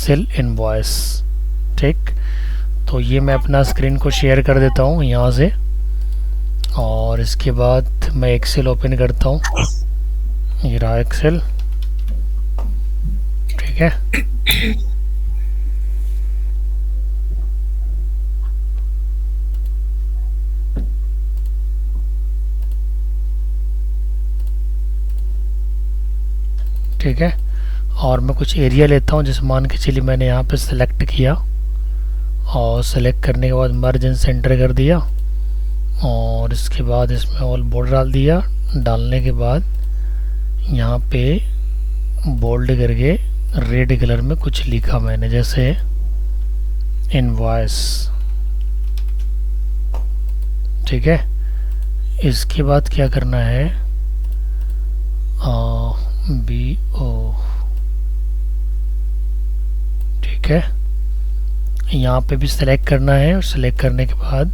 Excel invoice. ठीक, तो ये मैं अपना स्क्रीन को शेयर कर देता हूँ यहाँ से, और इसके बाद मैं एक्सेल ओपन करता हूँ। ये रहा एक्सेल। ठीक है, ठीक है। और मैं कुछ एरिया लेता हूँ, जैसे मान के चलिए मैंने यहाँ पे सेलेक्ट किया, और सेलेक्ट करने के बाद मर्ज एंड सेंटर कर दिया, और इसके बाद इसमें ऑल बॉर्डर डाल दिया। डालने के बाद यहाँ पे बोल्ड करके रेड कलर में कुछ लिखा मैंने, जैसे इनवॉइस। ठीक है, इसके बाद क्या करना है, बी ओ। ठीक है, यहाँ पे भी सिलेक्ट करना है, और सिलेक्ट करने के बाद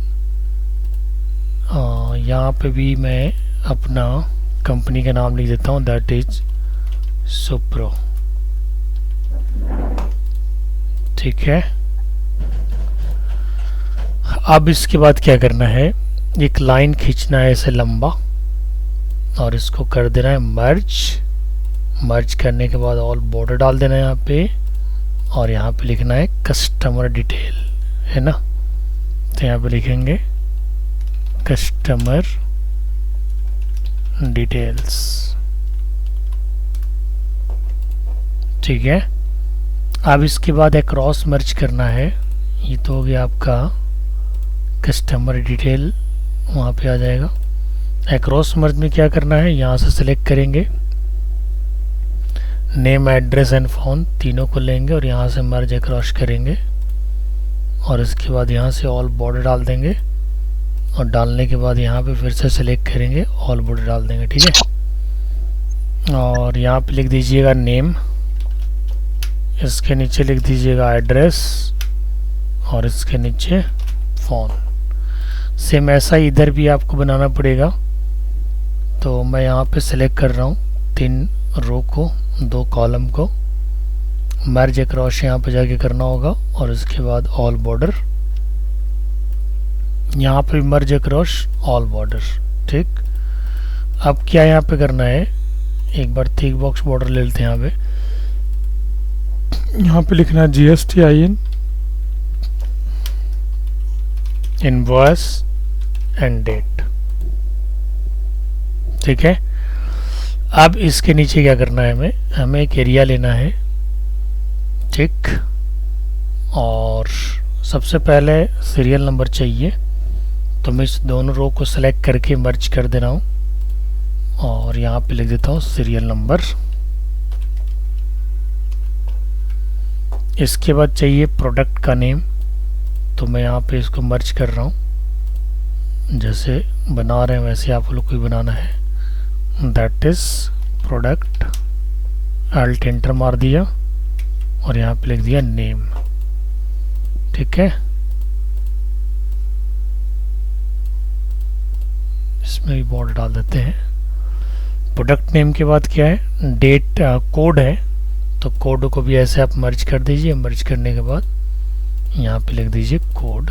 यहाँ पे भी मैं अपना कंपनी का नाम लिख देता हूँ, दैट इज सुप्रो। ठीक है, अब इसके बाद क्या करना है, एक लाइन खींचना है ऐसे लंबा, और इसको कर देना है मर्ज। मर्ज करने के बाद ऑल बॉर्डर डाल देना है यहाँ पे, और यहाँ पे लिखना है कस्टमर डिटेल, है ना। तो यहाँ पे लिखेंगे कस्टमर डिटेल्स। ठीक है, अब इसके बाद एक क्रॉस मर्ज करना है। ये तो हो गया आपका कस्टमर डिटेल, वहाँ पे आ जाएगा। एक्रॉस मर्ज में क्या करना है, यहाँ से सिलेक्ट करेंगे, नेम एड्रेस एंड फ़ोन तीनों को लेंगे, और यहाँ से मर्ज एक्रॉस करेंगे, और इसके बाद यहाँ से ऑल बॉर्डर डाल देंगे, और डालने के बाद यहाँ पे फिर से सिलेक्ट करेंगे, ऑल बॉर्डर डाल देंगे। ठीक है, और यहाँ पे लिख दीजिएगा नेम, इसके नीचे लिख दीजिएगा एड्रेस, और इसके नीचे फ़ोन। सेम ऐसा इधर भी आपको बनाना पड़ेगा। तो मैं यहाँ पे सिलेक्ट कर रहा हूँ 3 रो को, 2 कॉलम को, मर्ज अक्रॉस यहाँ पे जाके करना होगा, और उसके बाद ऑल बॉर्डर, यहाँ पे मर्ज अक्रॉस ऑल बॉर्डर। ठीक, अब क्या यहाँ पे करना है, एक बार थिक बॉक्स बॉर्डर ले लेते हैं। यहाँ पे लिखना है GSTIN इनवॉइस एंड डेट। ठीक है, अब इसके नीचे क्या करना है, हमें एक एरिया लेना है। ठीक, और सबसे पहले सीरियल नंबर चाहिए, तो मैं इस दोनों रो को सेलेक्ट करके मर्ज कर दे रहा हूँ, और यहाँ पे लिख देता हूँ सीरियल नंबर। इसके बाद चाहिए प्रोडक्ट का नेम, तो मैं यहाँ पे इसको मर्ज कर रहा हूँ, जैसे बना रहे हैं वैसे आप लोग को भी बनाना है, that is product. Alt enter मार दिया, और यहाँ पे लिख दिया नेम। ठीक है, इसमें भी बॉर्डर डाल देते हैं। प्रोडक्ट नेम के बाद क्या है, डेट कोड है, तो कोड को भी ऐसे आप मर्ज कर दीजिए। मर्ज करने के बाद यहाँ पे लिख दीजिए कोड।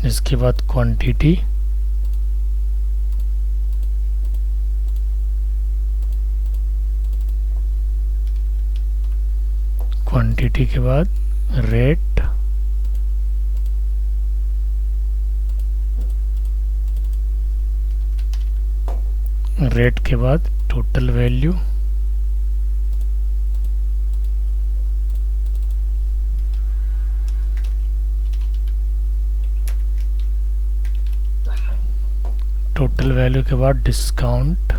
इसके बाद क्वांटिटी, क्वांटिटी के बाद रेट, रेट के बाद टोटल वैल्यू, टोटल वैल्यू के बाद डिस्काउंट,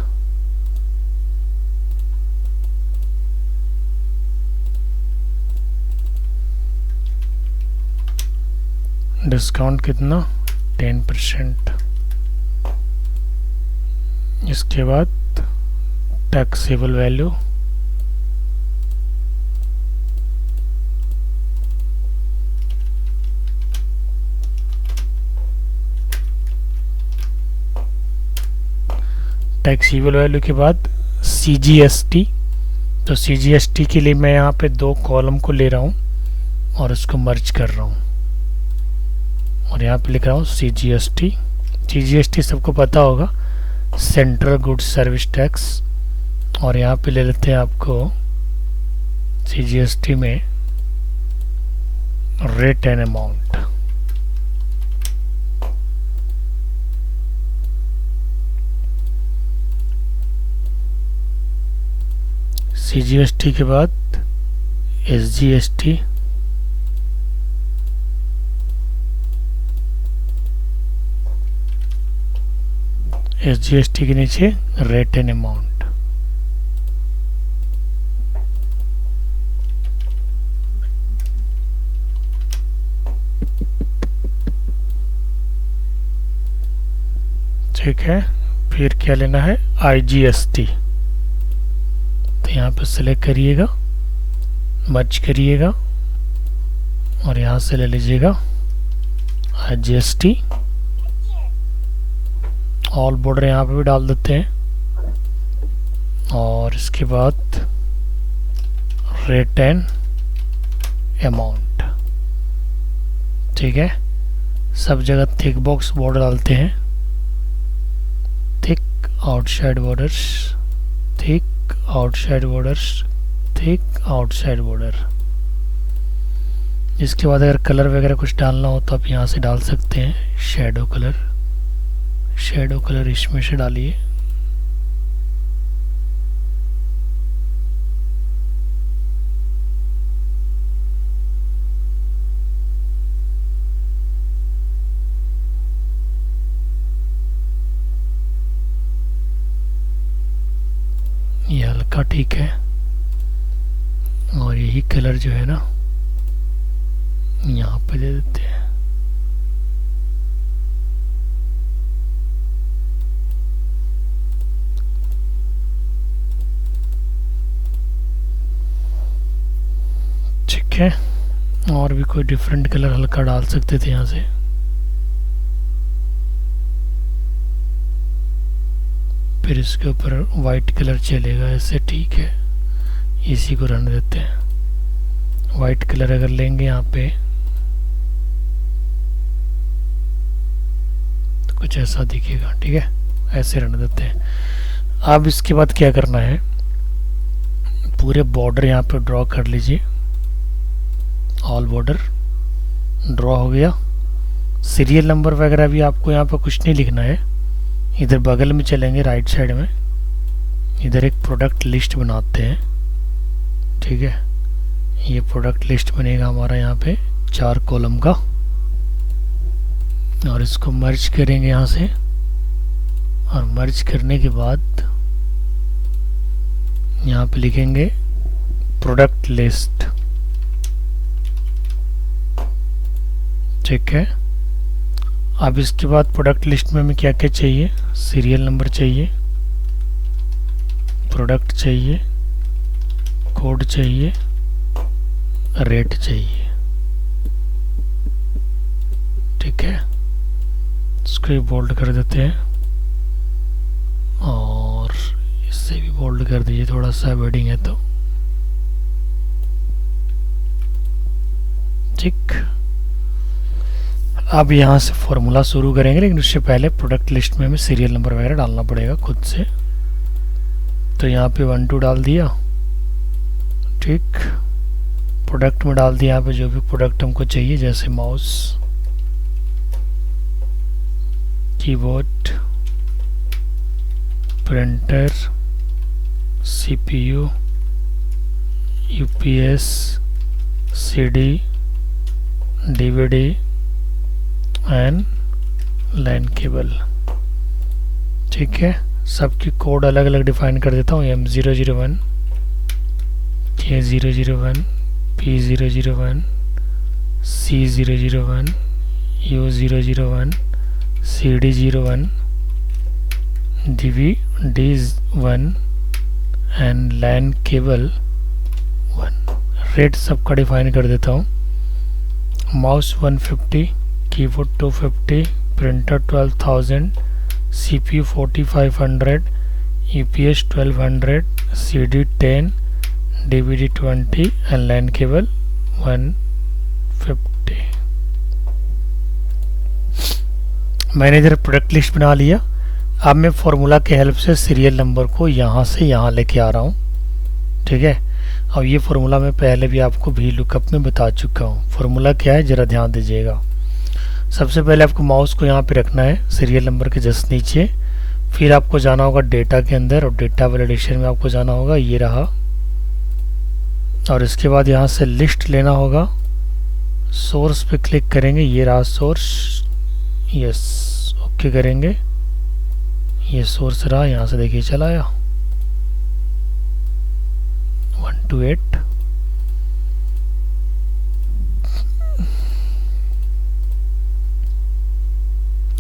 डिस्काउंट कितना 10%। इसके बाद टैक्सेबल वैल्यू, टैक्सेबल वैल्यू के बाद CGST, तो CGST के लिए मैं यहाँ पे 2 कॉलम को ले रहा हूँ और इसको मर्ज कर रहा हूँ और यहाँ पे लिख रहा हूँ CGST। CGST सबको पता होगा, सेंट्रल गुड्स सर्विस टैक्स। और यहाँ पे ले लेते हैं आपको CGST में रेट एंड अमाउंट। CGST के बाद SGST, SGST के नीचे रेट एंड अमाउंट। ठीक है, फिर क्या लेना है, IGST। तो यहाँ पे सिलेक्ट करिएगा, मर्ज करिएगा और यहाँ से ले लीजिएगा IGST। ऑल बॉर्डर यहाँ पे भी डाल देते हैं और इसके बाद रेट एंड अमाउंट। ठीक है, सब जगह थिक बॉक्स बॉर्डर डालते हैं, thick outside borders, thick outside borders, thick outside border. इसके बाद अगर कलर वगैरह कुछ डालना हो तो आप यहाँ से डाल सकते हैं, शैडो कलर। शैडो कलर इसमें से डालिए। ये हल्का ठीक है और यही कलर जो है ना यहाँ पे दे देते हैं। ठीक है, और भी कोई डिफरेंट कलर हल्का डाल सकते थे यहाँ से। फिर इसके ऊपर वाइट कलर चलेगा ऐसे। ठीक है, इसी को रहने देते हैं। वाइट कलर अगर लेंगे यहाँ पे तो कुछ ऐसा दिखेगा। ठीक है, ऐसे रहने देते हैं। अब इसके बाद क्या करना है, पूरे बॉर्डर यहाँ पे ड्रॉ कर लीजिए। ऑल बॉर्डर ड्रॉ हो गया। सीरियल नंबर वगैरह भी आपको यहाँ पे कुछ नहीं लिखना है। इधर बगल में चलेंगे राइट साइड में, इधर एक प्रोडक्ट लिस्ट बनाते हैं। ठीक है, ये प्रोडक्ट लिस्ट बनेगा हमारा यहाँ पे 4 कॉलम का और इसको मर्ज करेंगे यहाँ से। और मर्ज करने के बाद यहाँ पे लिखेंगे प्रोडक्ट लिस्ट। ठीक है, अब इसके बाद प्रोडक्ट लिस्ट में हमें क्या क्या चाहिए, सीरियल नंबर चाहिए, प्रोडक्ट चाहिए, कोड चाहिए, रेट चाहिए। ठीक है, इसको बोल्ड कर देते हैं और इससे भी बोल्ड कर दीजिए, थोड़ा सा वेडिंग है तो। ठीक, अब यहाँ से फॉर्मूला शुरू करेंगे, लेकिन उससे पहले प्रोडक्ट लिस्ट में हमें सीरियल नंबर वगैरह डालना पड़ेगा खुद से। तो यहाँ पे 1 2 डाल दिया। ठीक, प्रोडक्ट में डाल दिया यहाँ पे जो भी प्रोडक्ट हमको चाहिए, जैसे mouse, keyboard, printer, CPU, UPS, CD, DVD and line cable. ठीक है, सबकी कोड अलग अलग डिफाइन कर देता हूँ। M001, K001, P001, C001, U001, CD01, DVD1 and line cable 1। Rate सबका डिफाइन कर देता हूँ। Mouse 150, keyboard 250, printer 12,000, CPU 4500, UPS 1200, CD 10, DVD 20 and LAN cable 150। मैंने इधर प्रोडक्ट लिस्ट बना लिया। अब मैं फार्मूला के हेल्प से सीरियल नंबर को यहाँ से यहाँ लेके आ रहा हूँ, ठीक है। अब ये फार्मूला मैं पहले भी आपको वी लुकअप में बता चुका हूँ। फार्मूला क्या है ज़रा ध्यान दीजिएगा। सबसे पहले आपको माउस को यहाँ पे रखना है सीरियल नंबर के जस्ट नीचे, फिर आपको जाना होगा डेटा के अंदर और डेटा वैलिडेशन में आपको जाना होगा, ये रहा। और इसके बाद यहाँ से लिस्ट लेना होगा, सोर्स पे क्लिक करेंगे, ये रहा सोर्स, यस ओके करेंगे, ये सोर्स रहा। यहाँ से देखिए चला आया 128।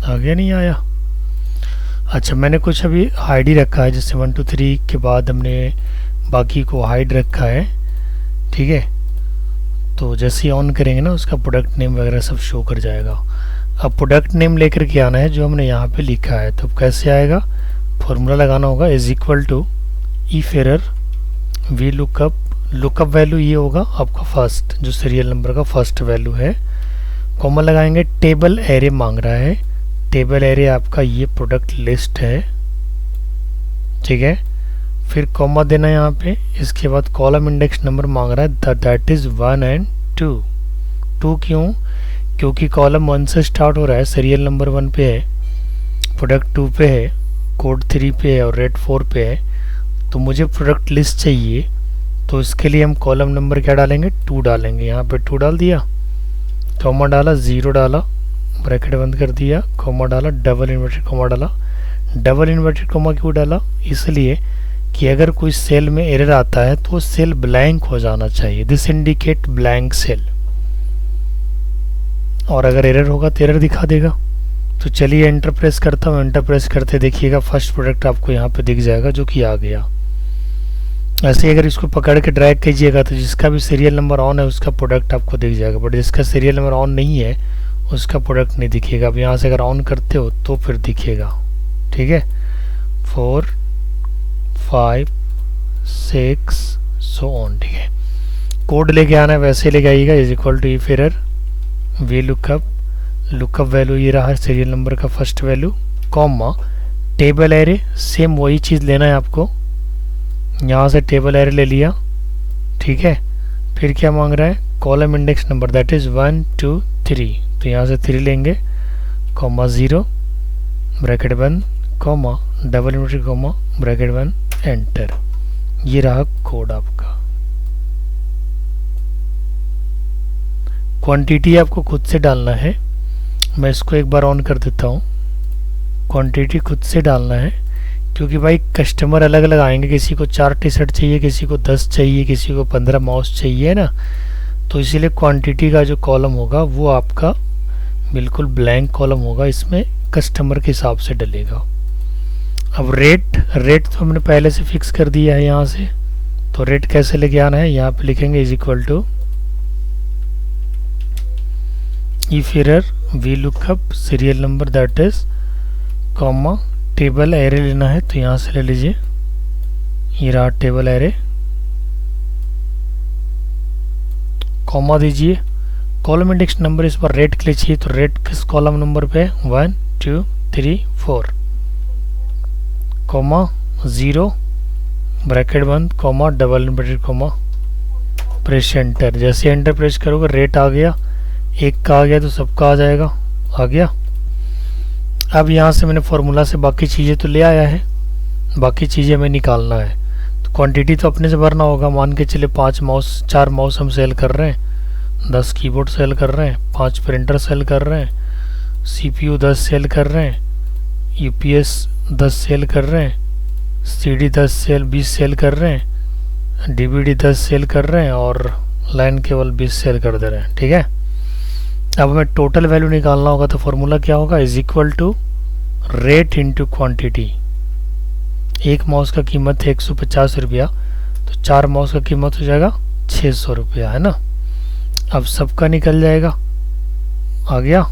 आ गया नहीं आया? अच्छा, मैंने कुछ अभी हाइड ही रखा है, जैसे 1 2 3 के बाद हमने बाकी को हाइड रखा है, ठीक है। तो जैसे ही ऑन करेंगे ना उसका प्रोडक्ट नेम वगैरह सब शो कर जाएगा। अब प्रोडक्ट नेम लेकर के आना है जो हमने यहाँ पे लिखा है। तो कैसे आएगा? फॉर्मूला लगाना होगा is equal to if error V lookup, lookup value ये होगा आपका फर्स्ट, जो सीरियल नंबर का फर्स्ट वैल्यू है, कॉमा लगाएंगे, टेबल एरे मांग रहा है, टेबल एरे आपका ये प्रोडक्ट लिस्ट है, ठीक है। फिर कॉमा देना है यहाँ पे, इसके बाद कॉलम इंडेक्स नंबर मांग रहा है, दैट इज 1 और 2। 2 क्यों? क्योंकि कॉलम 1 से स्टार्ट हो रहा है, सीरियल नंबर 1 पे है, प्रोडक्ट 2 पे है, कोड 3 पे है और रेट 4 पे है। तो मुझे प्रोडक्ट लिस्ट चाहिए, तो इसके लिए हम कॉलम नंबर क्या डालेंगे? 2 डालेंगे। यहाँ पे 2 डाल दिया, कॉमा डाला, 0 डाला, ब्रैकेट बंद कर दिया, कॉमा डाला, डबल इन्वर्टेड कॉमा डाला। डबल इन्वर्टेड कॉमा क्यों डाला? इसलिए कि अगर कोई सेल में एरर आता है तो सेल ब्लैंक हो जाना चाहिए, दिस इंडिकेट ब्लैंक सेल, और अगर एरर होगा तो एरर दिखा देगा। तो चलिए एंटर प्रेस करता हूँ, एंटर प्रेस करते देखिएगा फर्स्ट प्रोडक्ट आपको यहाँ पे दिख जाएगा जो कि आ गया। ऐसे ही अगर इसको पकड़ के ड्रैग कीजिएगा तो जिसका भी सीरियल नंबर ऑन है उसका प्रोडक्ट आपको दिख जाएगा, बट जिसका सीरियल नंबर ऑन नहीं है उसका प्रोडक्ट नहीं दिखेगा। अब यहाँ से अगर ऑन करते हो तो फिर दिखेगा, ठीक है। 4 5 6 सो ऑन, ठीक है। कोड लेके आना है, वैसे लेके आइएगा, is equal to if error V lookup, lookup value ये रहा सीरियल नंबर का first value, comma table array, same वही चीज़ लेना है आपको। यहाँ से टेबल एरे ले लिया, ठीक है। फिर क्या मांग रहा है? Column index number, that is 1 2 3। तो यहाँ से 3 लेंगे, कॉमा 0 ब्रैकेट बंद, comma double inverted comma bracket बंद, एंटर। ये रहा कोड आपका। क्वांटिटी आपको खुद से डालना है, मैं इसको एक बार ऑन कर देता हूँ। क्वांटिटी खुद से डालना है क्योंकि भाई कस्टमर अलग अलग आएंगे, किसी को 4 टी शर्ट चाहिए, किसी को 10 चाहिए, किसी को 15 माउस चाहिए ना, तो इसीलिए क्वांटिटी का जो कॉलम होगा वो आपका बिल्कुल ब्लैंक कॉलम होगा, इसमें कस्टमर के हिसाब से डलेगा। अब रेट तो हमने पहले से फिक्स कर दिया है यहाँ से, तो रेट कैसे लेके आना है? यहाँ पे लिखेंगे is equal to if error V lookup serial number that is comma table array लेना है, तो यहाँ से ले लीजिए, ये रहा टेबल एरे, कॉमा दीजिए, कॉलम इंडेक्स नंबर, इस पर रेट के लिए चाहिए, तो रेट किस कॉलम नंबर पे? 1 2 3 4, कॉमा 0 ब्रैकेट बंद, comma double inverted comma, press enter. जैसे एंटर प्रेस करोगे रेट आ गया, एक का आ गया तो सबका आ जाएगा, आ गया। अब यहाँ से मैंने फार्मूला से बाकी चीज़ें तो ले आया है, बाकी चीज़ें हमें निकालना है। तो क्वांटिटी तो अपने से भरना होगा, मान के चले 4 माउस हम सेल कर रहे हैं, 10 कीबोर्ड सेल कर रहे हैं, 5 प्रिंटर सेल कर रहे हैं, CPU 10 सेल कर रहे हैं, UPS 10 सेल कर रहे हैं, CD 20 सेल कर रहे हैं, DVD 10 सेल कर रहे हैं और लाइन केवल 20 सेल कर दे रहे हैं, ठीक है। अब हमें टोटल वैल्यू निकालना होगा, तो फॉर्मूला क्या होगा? Is equal to rate into quantity. एक माउस का कीमत है 150 रुपया, तो 4 माउस का कीमत हो जाएगा 600 रुपया, है ना। अब सबका निकल जाएगा, आ गया।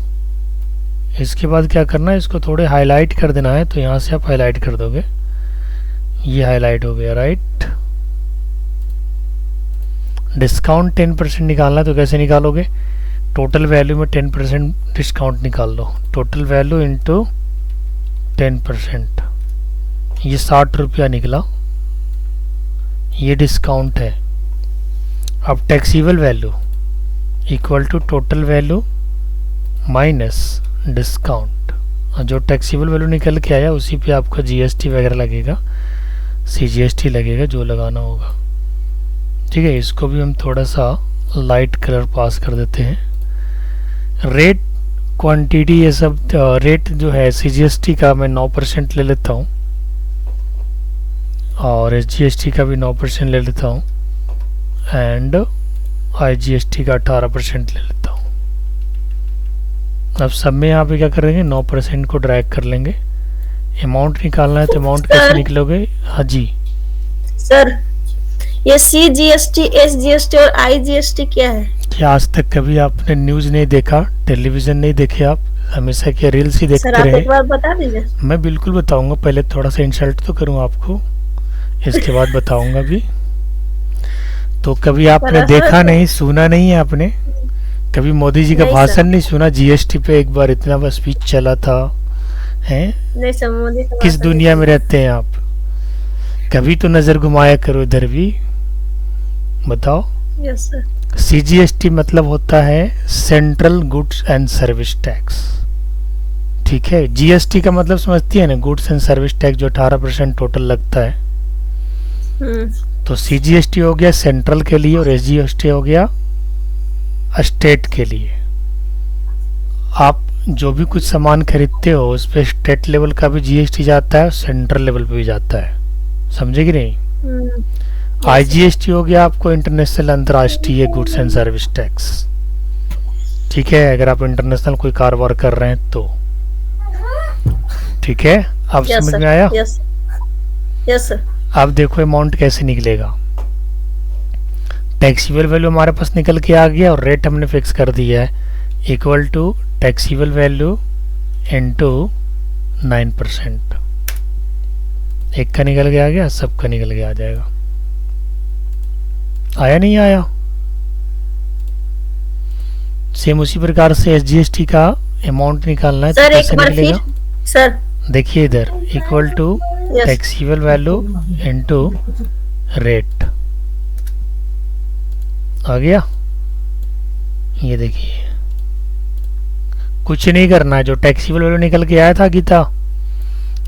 इसके बाद क्या करना है? इसको थोड़े हाईलाइट कर देना है, तो यहाँ से आप हाईलाइट कर दोगे, ये हाईलाइट हो गया, राइट। डिस्काउंट 10% निकालना है तो कैसे निकालोगे? टोटल वैल्यू में 10% डिस्काउंट निकाल लो, टोटल वैल्यू इंटू 10%, ये 60 रुपया निकला, ये डिस्काउंट है। अब taxable value equal to total value minus discount, और जो टैक्सीबल वैल्यू निकल के आया उसी पे आपका जीएसटी वगैरह लगेगा, सीजीएसटी लगेगा, जो लगाना होगा। ठीक है, इसको भी हम थोड़ा सा लाइट कलर पास कर देते हैं। रेट, क्वांटिटी, ये सब रेट जो है सीजीएसटी का मैं 9% ले लेता हूँ और एसजीएसटी का भी 9% ले लेता हूँ एंड आईजीएसटी का 18% ले लेता हूँ। अब सब में यहाँ पे क्या करेंगे, 9% को ड्रैग कर लेंगे। अमाउंट निकालना है तो अमाउंट कैसे निकलोगे? हाँ जी सर, ये सीजीएसटी, एसजीएसटी और आईजीएसटी क्या है? क्या आज तक कभी आपने न्यूज़ नहीं देखा, टेलीविज़न नहीं देखे आप? हमेशा क्या रील्स ही देखते सर, आप रहे? एक बार बता दीजिए। मैं बिल्कुल बताऊंगा, पहले थोड़ा सा इंसल्ट तो करूँ आपको, इसके बाद बताऊंगा भी। तो कभी आपने देखा नहीं, सुना नहीं है आपने? कभी मोदी जी का नहीं भाषण सर। नहीं सुना? जीएसटी पे एक बार इतना बस स्पीच चला था, हैं? नहीं सर, मोदी का किस भाषण दुनिया नहीं में रहते हैं आप? कभी तो नज़र घुमाया करो इधर भी, बताओ। सुना। Yes sir. सीजीएसटी मतलब होता है central goods and service tax. ठीक है, जीएसटी का मतलब समझती है ना, गुड्स एंड सर्विस टैक्स, जो 18% टोटल लगता है। तो सीजीएसटी हो गया सेंट्रल के लिए और एसजीएसटी हो गया स्टेट के लिए। आप जो भी कुछ सामान खरीदते हो उस पर स्टेट लेवल का भी जीएसटी जाता है, सेंट्रल लेवल पे भी जाता है, समझे कि नहीं? आईजीएसटी हो गया आपको इंटरनेशनल, अंतर्राष्ट्रीय गुड्स एंड सर्विस टैक्स। ठीक है, अगर आप इंटरनेशनल कोई कारोबार कर रहे हैं तो। ठीक है, अब समझ में आया? Yes sir. अब देखो अमाउंट कैसे निकलेगा। टैक्सीबल वैल्यू हमारे पास निकल के आ गया और रेट हमने फिक्स कर दिया है, equal to taxable value into 9%। एक का निकल के आ गया, सबका निकल के आ जाएगा। आया नहीं आया? सेम उसी प्रकार से एसजीएसटी का अमाउंट निकालना है तो सर कैसे एक बार निकलेगा? फिर सर, देखिए इधर equal to yes taxable value into rate आ गया। ये देखिए, कुछ नहीं करना है, जो टैक्सीबल वैल्यू निकल के आया था गीता,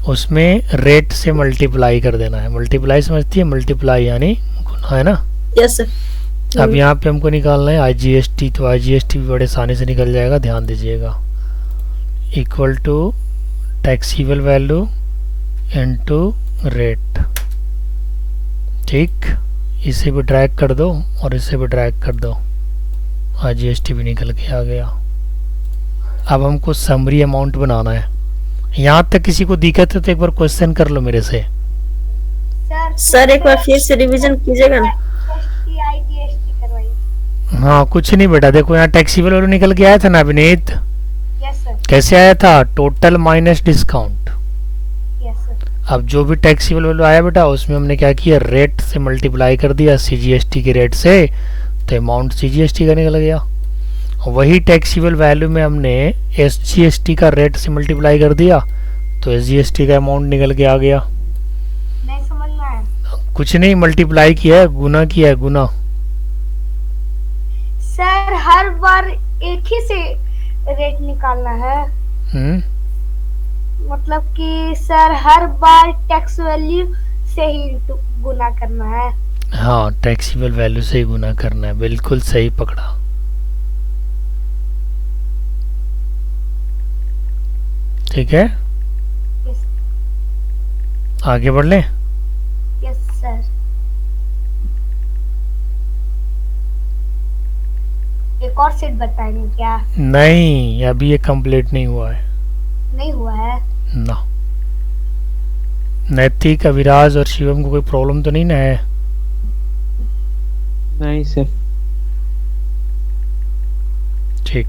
उसमें रेट से मल्टीप्लाई कर देना है। मल्टीप्लाई समझती है? मल्टीप्लाई यानी गुना, है ना? Yes sir. अब यहाँ पे हमको निकालना है आईजीएसटी, तो आईजीएसटी भी बड़े आसानी से निकल जाएगा, ध्यान दीजिएगा। Equal to taxable value into rate. ठीक, इसे भी ड्रैग कर दो और इसे भी ड्रैग कर दो, आईजीएसटी भी निकल के आ गया। अब हमको समरी अमाउंट बनाना है। यहाँ तक किसी को दिक्कत है तो एक बार क्वेश्चन कर लो मेरे से। सर एक बार फिर से रिवीजन कीजिएगा ना। हाँ, कुछ नहीं बेटा, देखो यहाँ टैक्सीबल वैल्यू निकल के आया था ना अभिनीत? Yes sir. कैसे आया था? Total minus discount. Yes sir. अब जो भी टैक्सीबल वैल्यू आया बेटा, उसमें हमने क्या किया, रेट से मल्टीप्लाई कर दिया सीजीएसटी के रेट से, तो अमाउंट सीजीएसटी का निकल गया। वही टैक्सीबल वैल्यू में हमने एसजीएसटी का रेट से मल्टीप्लाई कर दिया, तो एसजीएसटी का अमाउंट निकल के आ गया। नहीं समझ में आया कुछ नहीं, मल्टीप्लाई किया है, गुना किया है, गुना। सर। हर बार एक ही से रेट निकालना है? मतलब कि सर हर बार टैक्स वैल्यू से ही गुना करना है? हाँ, टैक्सीबल वैल्यू से ही गुना करना है, बिल्कुल सही पकड़ा। ठीक है, यस आगे बढ़ लें। Yes sir. एक और सेट बताएंगे क्या? नहीं, अभी ये कंप्लीट नहीं हुआ है नहीं हुआ है? ना। नैतिक, अविराज और शिवम को कोई प्रॉब्लम तो नहीं ना है? नहीं सर। ठीक,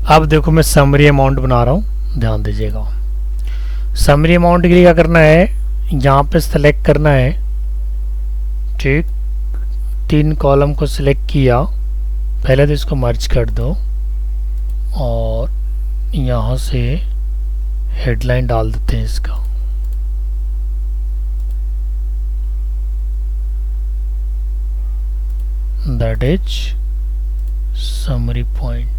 अब देखो मैं समरी अमाउंट बना रहा हूँ, ध्यान दीजिएगा। समरी अमाउंट के लिए क्या करना है, यहाँ पे सेलेक्ट करना है ठीक, 3 कॉलम को सिलेक्ट किया, पहले तो इसको मर्ज कर दो और यहाँ से हेडलाइन डाल देते हैं इसका। That is summary point.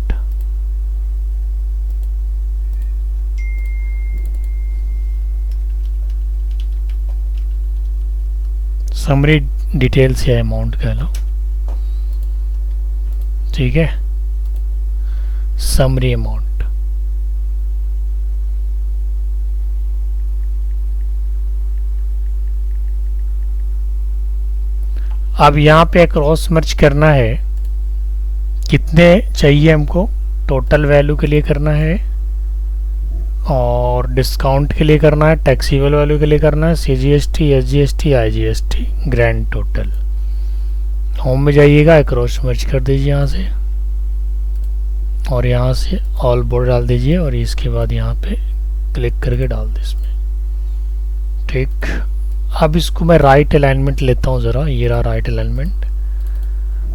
Summary details या अमाउंट कह लो, ठीक है, समरी अमाउंट। अब यहाँ पे क्रॉस मर्ज करना है, कितने चाहिए हमको, टोटल वैल्यू के लिए करना है और डिस्काउंट के लिए करना है, टैक्सीबल वैल्यू के लिए करना है, CGST, SGST, IGST, grand total. Home में जाइएगा, क्रॉस मर्ज कर दीजिए यहाँ से और यहाँ से ऑल बोर्ड डाल दीजिए और इसके बाद यहाँ पे क्लिक करके डाल दे इसमें। ठीक, अब इसको मैं राइट अलाइनमेंट लेता हूँ ज़रा, ये रहा राइट अलाइनमेंट।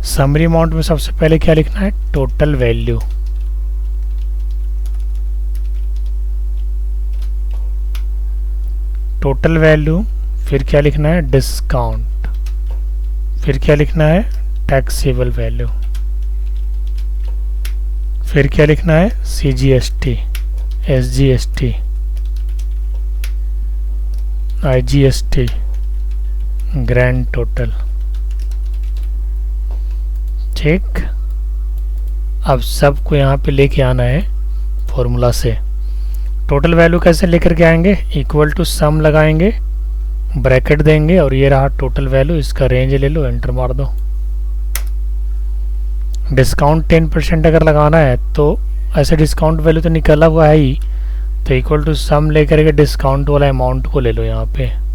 समरी अमाउंट में सबसे पहले क्या लिखना है, टोटल वैल्यू, टोटल वैल्यू, फिर क्या लिखना है, डिस्काउंट, फिर क्या लिखना है, टैक्सेबल वैल्यू, फिर क्या लिखना है, CGST, SGST, IGST, grand total. ठीक, अब सबको यहाँ पे लेके आना है फॉर्मूला से। टोटल वैल्यू कैसे लेकर के आएंगे, इक्वल टू सम लगाएंगे, ब्रैकेट देंगे और ये रहा टोटल वैल्यू, इसका रेंज ले लो, एंटर मार दो। डिस्काउंट 10% अगर लगाना है तो ऐसे डिस्काउंट वैल्यू तो निकला हुआ है ही, तो इक्वल टू सम लेकर के डिस्काउंट वाला अमाउंट को ले लो। यहाँ पे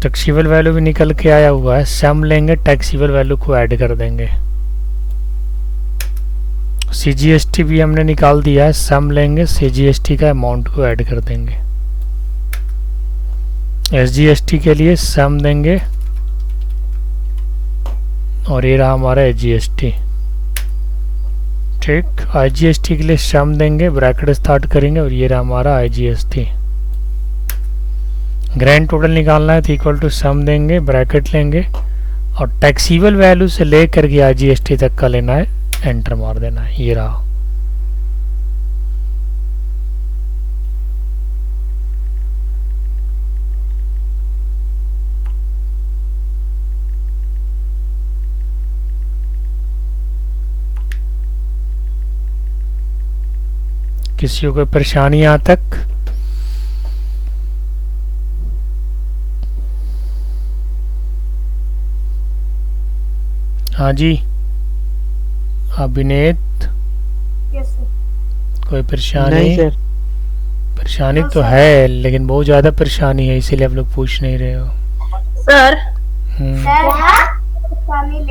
टैक्सेबल वैल्यू भी निकल के आया हुआ है, सम लेंगे, टैक्सेबल वैल्यू को ऐड कर देंगे। CGST भी हमने निकाल दिया है, सम लेंगे, CGST का अमाउंट को ऐड कर देंगे। SGST के लिए सम देंगे और ये रहा हमारा SGST। ठीक, IGST के लिए सम देंगे, ब्रैकेट स्टार्ट करेंगे और ये रहा हमारा IGST। ग्रैंड टोटल निकालना है तो इक्वल टू सम देंगे, ब्रैकेट लेंगे और टैक्सेबल वैल्यू से लेकर के IGST तक का लेना है, एंटर मार देना है, ये रहा। किसी को कोई परेशानी यहाँ तक? हाँ जी, अभिनेत, यस सर। कोई परेशानी? नहीं सर। परेशानी तो है लेकिन बहुत ज्यादा परेशानी है, इसीलिए आप लोग पूछ नहीं रहे हो। सर सर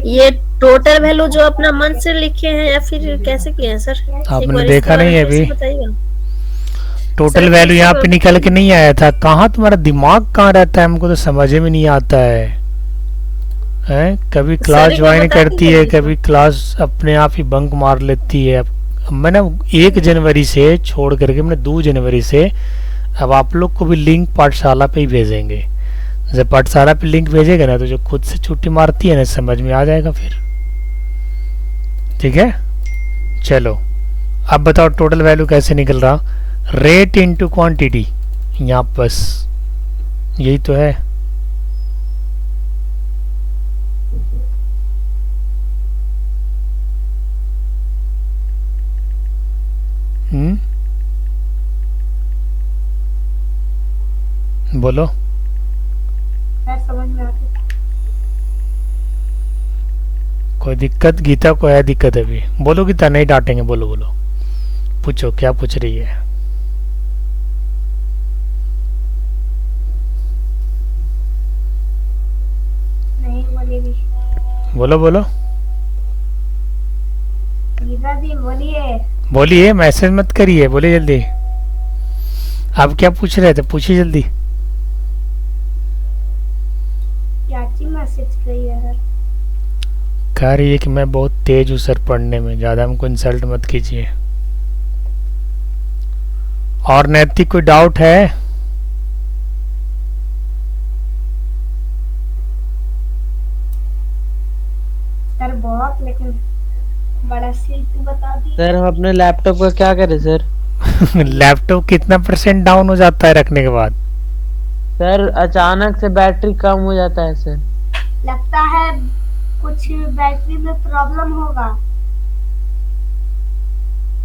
ये टोटल वैल्यू जो अपना मन से लिखे हैं या फिर कैसे किए हैं सर? एक आपने बार देखा इसके नहीं है बारे में अभी? बताइएगा। टोटल सर, वैल्यू यहाँ पे कैसे- निकल के नहीं आया था, कहाँ तुम्हारा दिमाग कहाँ रहता है, हमको तो समझ में नहीं आता है। कभी क्लास एक बार ज्वाइन बता करती है, दीजिए। कभी क्लास अपने आप ही बंक मार लेती है। अब मैंने 1 जनवरी से छोड़ करके मैंने 2 जनवरी से अब आप लोग को भी लिंक पाठशाला पे ही भेजेंगे। जब पाठशाला पे लिंक भेजेगा ना तो जो खुद से छुट्टी मारती है ना समझ में आ जाएगा फिर। ठीक है, चलो अब बताओ टोटल वैल्यू कैसे निकल रहा, रेट इनटू क्वांटिटी, यहाँ बस यही तो है। बोलो, मैं समझ में आ गया। कोई दिक्कत? गीता को है दिक्कत अभी? बोलो गीता, नहीं डांटेंगे, बोलो बोलो, पूछो क्या पूछ रही है। नहीं बोलेगी। बोलो बोलो गीता दी बोलिए। बोलिए, मैसेज मत करिए, बोलिए जल्दी। आप क्या पूछ रहे थे, पूछिए जल्दी। चाची मैसेज करी है सर। कह रही है कि मैं बहुत तेज हूँ सर पढ़ने में, ज़्यादा हमको इंसल्ट मत कीजिए। और नैतिक कोई डाउट है? सर बहुत, लेकिन बड़ा सीट बता दी। सर हम अपने लैपटॉप का क्या करें सर? लैपटॉप कितना % डाउन हो जाता है रखने के बाद? सर अचानक से बैटरी कम हो जाता है सर। लगता है कुछ बैटरी में प्रॉब्लम होगा।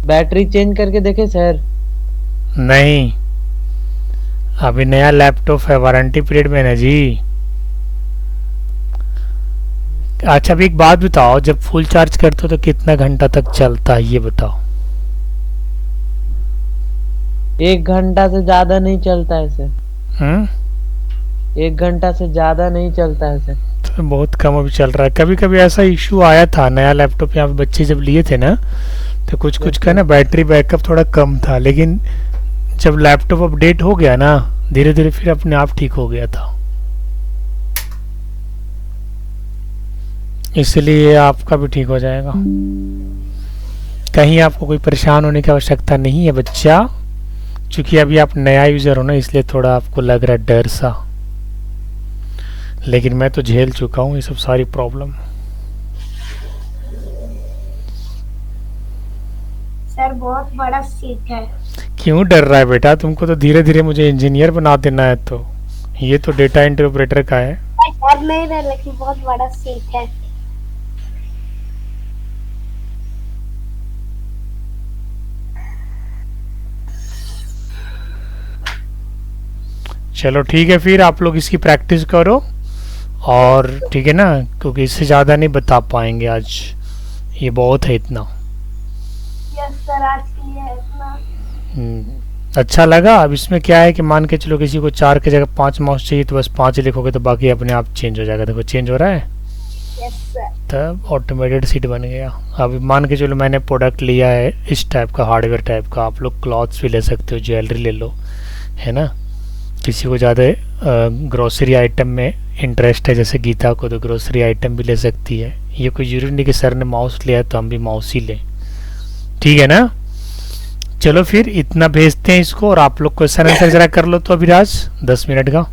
बैटरी चेंज करके देखे सर? नहीं, अभी नया लैपटॉप है, वारंटी पीरियड में ना जी। अच्छा अभी एक बात बताओ, जब फुल चार्ज करते हो तो कितना घंटा तक चलता है ये बताओ? 1 घंटा से ज्यादा नहीं चलता है सर। 1 घंटा से ज्यादा नहीं चलता है सर। तो बहुत कम अभी चल रहा है। कभी कभी ऐसा इशू आया था, नया लैपटॉप यहाँ पे बच्चे जब लिए थे ना, तो कुछ कुछ का ना बैटरी बैकअप थोड़ा कम था, लेकिन जब लैपटॉप अपडेट हो गया ना धीरे धीरे फिर अपने आप ठीक हो गया था। इसलिए आपका भी ठीक हो जाएगा, कहीं आपको कोई परेशान होने की आवश्यकता नहीं है बच्चा। क्योंकि अभी आप नया यूज़र हो ना, इसलिए थोड़ा आपको लग रहा है डर सा, लेकिन मैं तो झेल चुका हूँ ये सब सारी प्रॉब्लम। सर बहुत बड़ा सीट है। क्यों डर रहा है बेटा? तुमको तो धीरे धीरे मुझे इंजीनियर बना देना है, तो ये तो डेटा इंटरप्रेटर का है। सर नहीं है, लेकिन बहुत बड़ा सीट है। चलो ठीक है, फिर आप लोग इसकी प्रैक्टिस करो, और ठीक है ना, क्योंकि इससे ज़्यादा नहीं बता पाएंगे आज, ये बहुत है इतना। यस सर, आज के लिए है इतना। अच्छा लगा। अब इसमें क्या है कि मान के चलो किसी को 4 की जगह 5 माउस चाहिए, तो बस 5 लिखोगे तो बाकी अपने आप चेंज हो जाएगा। देखो चेंज हो रहा है, यस सर। तब ऑटोमेटेड सीट बन गया। अब मान के चलो मैंने प्रोडक्ट लिया है इस टाइप का, हार्डवेयर टाइप का, आप लोग क्लॉथ्स भी ले सकते हो, ज्वेलरी ले लो, है ना। किसी को ज़्यादा ग्रोसरी आइटम में इंटरेस्ट है, जैसे गीता को, तो ग्रोसरी आइटम भी ले सकती है। ये कोई जरूरी नहीं कि सर ने माउस लिया है तो हम भी माउस ही लें, ठीक है ना। चलो फिर इतना भेजते हैं इसको, और आप लोग क्वेश्चन आंसर जरा कर लो तो अभिराज 10 मिनट का।